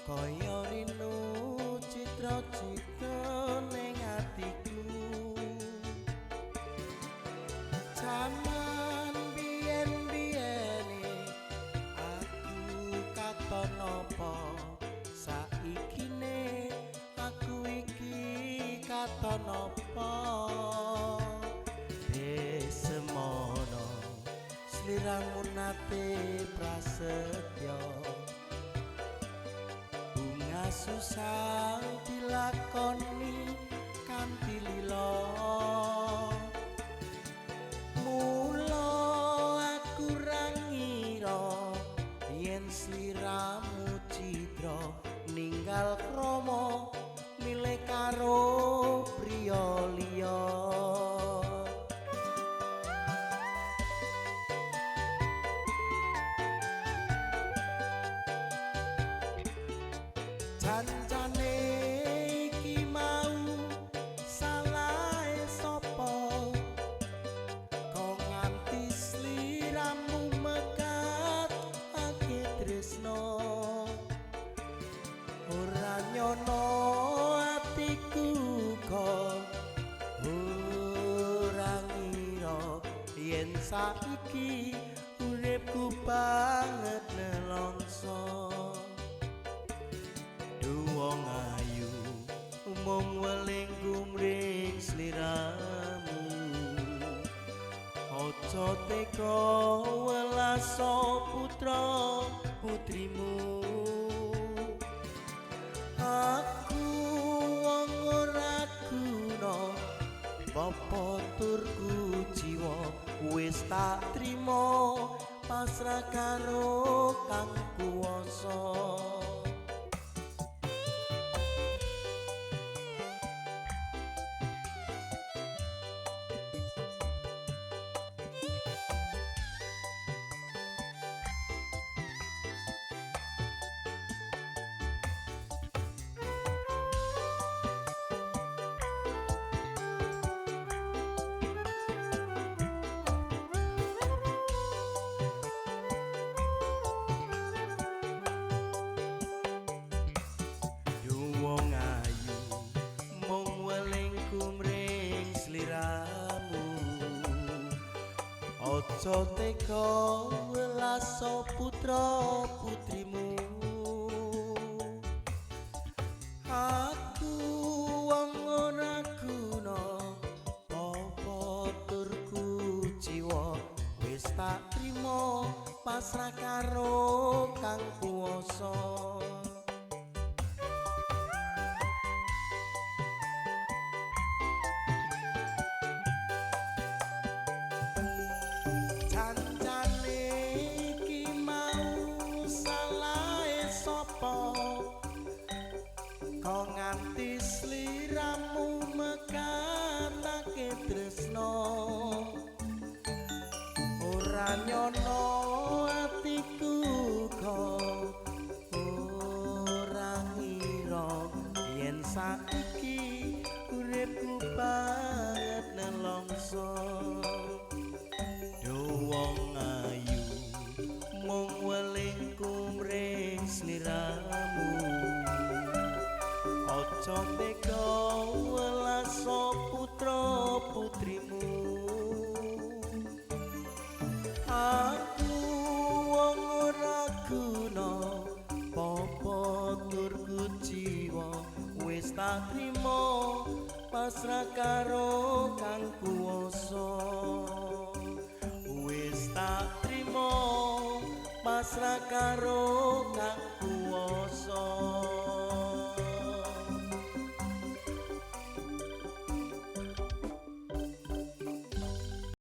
kaya rinu citra-citra ning atiku jaman biyen-biyene aku katon apa saikine aku iki katon apa semono sliramu nate prasetyo bunga susah dilakoni kanthi lila mula aku ra ngira yen sliramu citra ninggal krama milih karo priya liya jancane iki mau salahe sapa kok nganti sliramu mekat ake tresno ora nyono atiku kok ora ngira yen saiki uripku banget nelongso wong ayu mung weling gumring sliramu aja teka welaso putra putrimu aku wong ora guna bapa turku jiwa wis tak trima pasrah karo kang kuwasa wong ayu mung weling kumring sliramu aja teka welaso putra putrimu aku wong ora guna apa turku jiwa wis tak trima pasrah karo kang kuwasa kok nganti sliramu mekatake tresno ora nyono atiku kok ora ngira yen saiki uripku banget nelongso wong ayu mung weling kumring sliramu aja teka welaso putra putrimu aku wong ora guna apa turku jiwa wis tak trima pasrah karo kang kuwasa wis tak trima pasrah karo kang